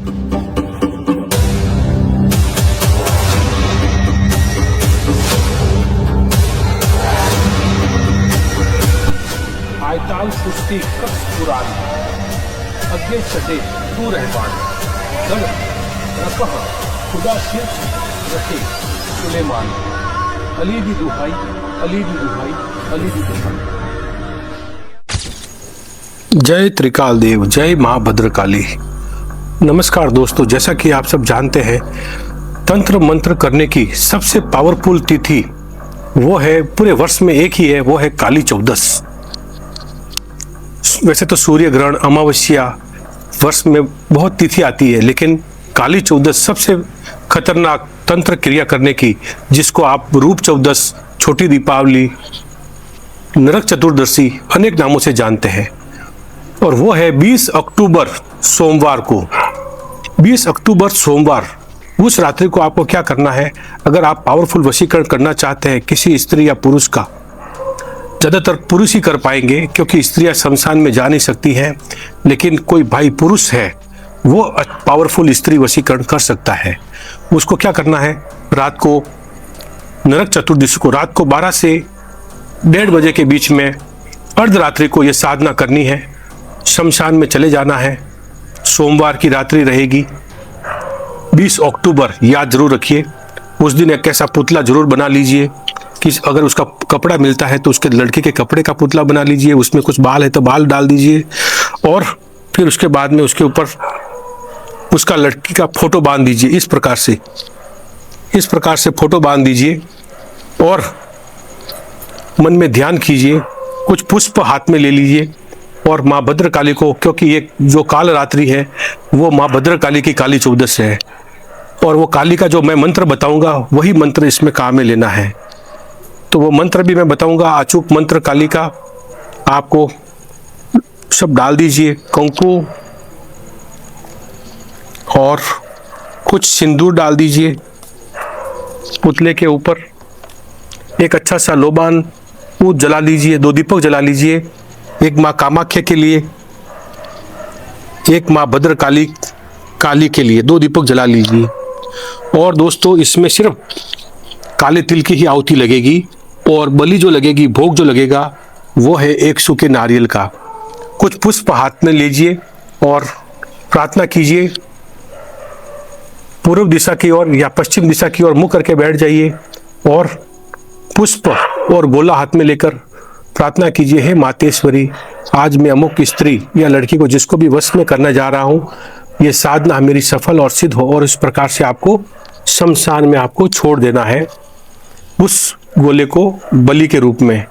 आयताल सृष्टि कस पुराण अग्नि चटे तू रहमान गण रकह खुदा शीर्ष रखे सुलेमान अली दी दुहाई अली दी दुहाई अली दी दुहाई। जय त्रिकाल देव, जय माँ भद्रकाली। नमस्कार दोस्तों, जैसा कि आप सब जानते हैं तंत्र मंत्र करने की सबसे पावरफुल तिथि वो है, पूरे वर्ष में एक ही है, वो है काली चौदस। वैसे तो सूर्य ग्रहण, अमावस्या वर्ष में बहुत तिथि आती है, लेकिन काली चौदस सबसे खतरनाक तंत्र क्रिया करने की, जिसको आप रूप चौदस, छोटी दीपावली, नरक चतुर्दशी अनेक नामों से जानते हैं। और वो है 20 अक्टूबर सोमवार को। 20 अक्टूबर सोमवार, उस रात्रि को आपको क्या करना है? अगर आप पावरफुल वशीकरण करना चाहते हैं किसी स्त्री या पुरुष का, ज़्यादातर पुरुष ही कर पाएंगे क्योंकि स्त्रियां शमशान में जा नहीं सकती हैं, लेकिन कोई भाई पुरुष है वो पावरफुल स्त्री वशीकरण कर सकता है। उसको क्या करना है? रात को नरक चतुर्दशी को रात को 12 से 1:30 बजे के बीच में अर्धरात्रि को ये साधना करनी है। शमशान में चले जाना है। सोमवार की रात्रि रहेगी 20 अक्टूबर, याद जरूर रखिए। उस दिन एक ऐसा पुतला जरूर बना लीजिए कि अगर उसका कपड़ा मिलता है तो उसके लड़के के कपड़े का पुतला बना लीजिए, उसमें कुछ बाल है तो बाल डाल दीजिए, और फिर उसके बाद में उसके ऊपर उसका लड़की का फोटो बांध दीजिए। इस प्रकार से फोटो बांध दीजिए और मन में ध्यान कीजिए। कुछ पुष्प हाथ में ले लीजिए और माँ भद्रकाली को, क्योंकि ये जो काल रात्रि है वो माँ भद्रकाली की काली चौदस है, और वो काली का जो मैं मंत्र बताऊंगा वही मंत्र इसमें काम में लेना है। तो वो मंत्र भी मैं बताऊंगा, अचूक मंत्र काली का। आपको सब डाल दीजिए, कुंकु और कुछ सिंदूर डाल दीजिए पुतले के ऊपर। एक अच्छा सा लोबान वो जला लीजिए, 2 दीपक जला लीजिए, एक माँ कामाख्या के लिए, एक माँ भद्रकाली काली के लिए 2 दीपक जला लीजिए। और दोस्तों, इसमें सिर्फ काले तिल की ही आहुति लगेगी, और बलि जो लगेगी, भोग जो लगेगा वो है 1 सूखे नारियल का। कुछ पुष्प हाथ में लीजिए और प्रार्थना कीजिए। पूर्व दिशा की ओर या पश्चिम दिशा की ओर मुख करके बैठ जाइए और पुष्प और गोला हाथ में लेकर प्रार्थना कीजिए, हे मातेश्वरी, आज मैं अमुक स्त्री या लड़की को जिसको भी वश में करने जा रहा हूँ, ये साधना मेरी सफल और सिद्ध हो। और इस प्रकार से आपको शमशान में आपको छोड़ देना है उस गोले को बलि के रूप में।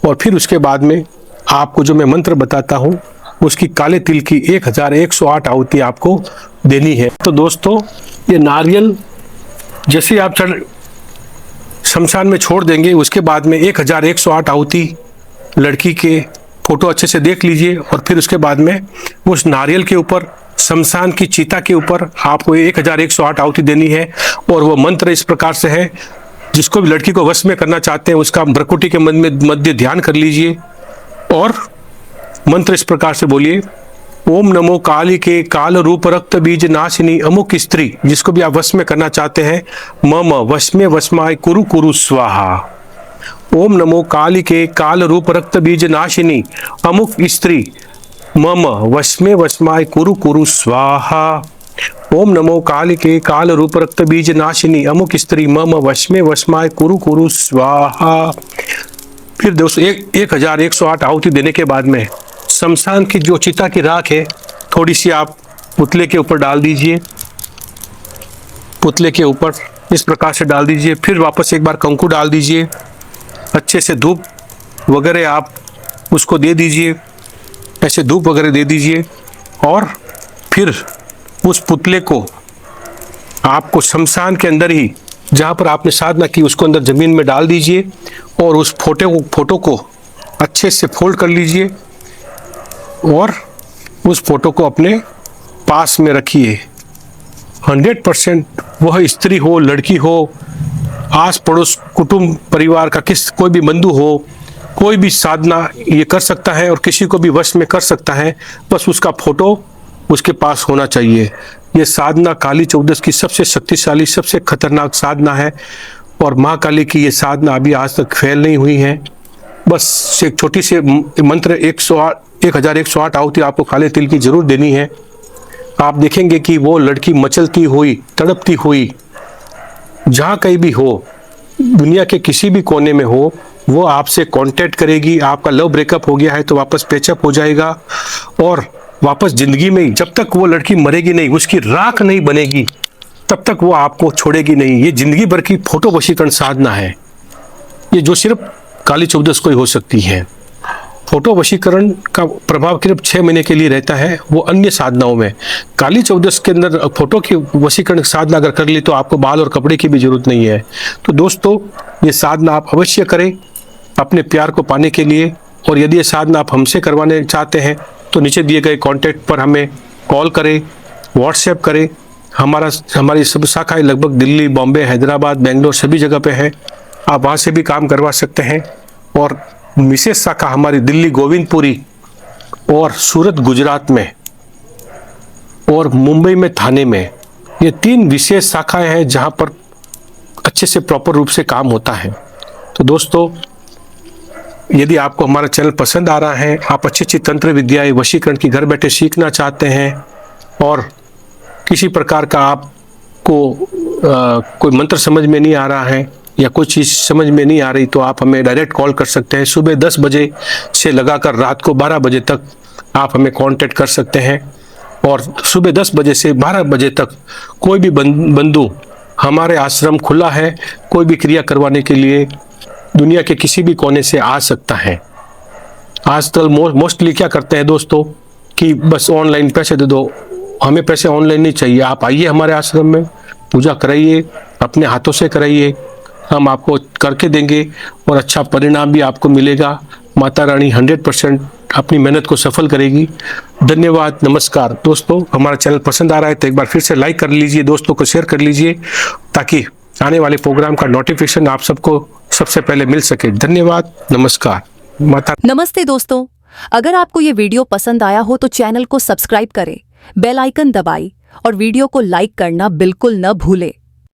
और फिर उसके बाद में आपको जो मैं मंत्र बताता हूँ उसकी काले तिल की 1108 आहुति आपको देनी है। तो दोस्तों, ये नारियल जैसे आप शमशान में छोड़ देंगे, उसके बाद में 1108 आहुति, लड़की के फोटो अच्छे से देख लीजिए, और फिर उसके बाद में उस नारियल के ऊपर, शमशान की चिता के ऊपर आपको 1108 आहुति देनी है। और वो मंत्र इस प्रकार से है, जिसको भी लड़की को वश में करना चाहते हैं उसका भ्रकुटी के मध्य ध्यान कर लीजिए और मंत्र इस प्रकार से बोलिए, ओम नमो काली के काल रूप रक्त बीज नाशिनी अमुक स्त्री, जिसको भी आप वश में करना चाहते हैं, मम वश में वशमाय कुरु कुरु स्वाहा। ओम नमो काली के काल रूप रक्त बीज नाशिनी अमुक स्त्री, मम वश में वशमाय कुरु कुरु स्वाहा। ओम नमो काली के काल रूप रक्त बीज नाशिनी अमुक स्त्री, मम वश में वशमाय कुरु कुरु स्वाहा। फिर दोस्तों 1108 आहुति देने के बाद में शमशान की जो चिता की राख है थोड़ी सी आप पुतले के ऊपर डाल दीजिए। पुतले के ऊपर इस प्रकार से डाल दीजिए। फिर वापस एक बार कंकु डाल दीजिए। अच्छे से धूप वगैरह आप उसको दे दीजिए, ऐसे धूप वगैरह दे दीजिए। और फिर उस पुतले को आपको शमशान के अंदर ही, जहाँ पर आपने साधना की, उसको अंदर जमीन में डाल दीजिए और उस फोटो को अच्छे से फोल्ड कर लीजिए और उस फोटो को अपने पास में रखिए। 100% वह स्त्री हो, लड़की हो, आस पड़ोस, कुटुंब परिवार का कोई भी बंधु हो, कोई भी साधना ये कर सकता है और किसी को भी वश में कर सकता है। बस उसका फोटो उसके पास होना चाहिए। ये साधना काली चौदस की सबसे शक्तिशाली, सबसे खतरनाक साधना है और माँ काली की ये साधना अभी आज तक फेल नहीं हुई है। बस एक छोटी सी मंत्र 1108 आहुति आपको काले तिल की जरूर देनी है। आप देखेंगे कि वो लड़की मचलती हुई, तड़पती हुई, जहाँ कहीं भी हो, दुनिया के किसी भी कोने में हो, वो आपसे कांटेक्ट करेगी। आपका लव ब्रेकअप हो गया है तो वापस पैचअप हो जाएगा और वापस जिंदगी में, जब तक वो लड़की मरेगी नहीं, उसकी राख नहीं बनेगी, तब तक वो आपको छोड़ेगी नहीं। ये जिंदगी भर की फोटो वशीकरण साधना है, ये जो सिर्फ काली चौदस को ही हो सकती है। फोटो वशीकरण का प्रभाव सिर्फ 6 महीने के लिए रहता है, वो अन्य साधनाओं में। काली चौदस के अंदर फोटो की वशीकरण साधना अगर कर ली तो आपको बाल और कपड़े की भी जरूरत नहीं है। तो दोस्तों, ये साधना आप अवश्य करें अपने प्यार को पाने के लिए। और यदि ये साधना आप हमसे करवाने चाहते हैं तो नीचे दिए गए कॉन्टैक्ट पर हमें कॉल करें, व्हाट्सएप करें। हमारी सब शाखाएं लगभग दिल्ली, बॉम्बे, हैदराबाद, बेंगलोर सभी जगह पे है। आप वहाँ से भी काम करवा सकते हैं। और विशेष शाखा हमारी दिल्ली गोविंदपुरी और सूरत गुजरात में और मुंबई में थाने में, ये 3 विशेष शाखाएं हैं जहां पर अच्छे से प्रॉपर रूप से काम होता है। तो दोस्तों, यदि आपको हमारा चैनल पसंद आ रहा है, आप अच्छी तंत्र विद्याएं वशीकरण की घर बैठे सीखना चाहते हैं और किसी प्रकार का आपको कोई मंत्र समझ में नहीं आ रहा है या कोई चीज़ समझ में नहीं आ रही, तो आप हमें डायरेक्ट कॉल कर सकते हैं। सुबह 10 बजे से लगाकर रात को 12 बजे तक आप हमें कांटेक्ट कर सकते हैं। और सुबह 10 बजे से 12 बजे तक कोई भी बंधु, हमारे आश्रम खुला है, कोई भी क्रिया करवाने के लिए दुनिया के किसी भी कोने से आ सकता है। आजकल मोस्टली क्या करते हैं दोस्तों कि बस ऑनलाइन पैसे दे दो। हमें पैसे ऑनलाइन नहीं चाहिए, आप आइए हमारे आश्रम में, पूजा कराइए, अपने हाथों से कराइए, हम आपको करके देंगे और अच्छा परिणाम भी आपको मिलेगा। माता रानी 100% अपनी मेहनत को सफल करेगी। धन्यवाद, नमस्कार। दोस्तों, हमारा चैनल पसंद आ रहा है तो एक बार फिर से लाइक कर लीजिए, दोस्तों को शेयर कर लीजिए, ताकि आने वाले प्रोग्राम का नोटिफिकेशन आप सबको सबसे पहले मिल सके। धन्यवाद, नमस्कार। नमस्ते दोस्तों, अगर आपको ये वीडियो पसंद आया हो तो चैनल को सब्सक्राइब करें, बेल आइकन दबाएं और वीडियो को लाइक करना बिल्कुल न भूलें।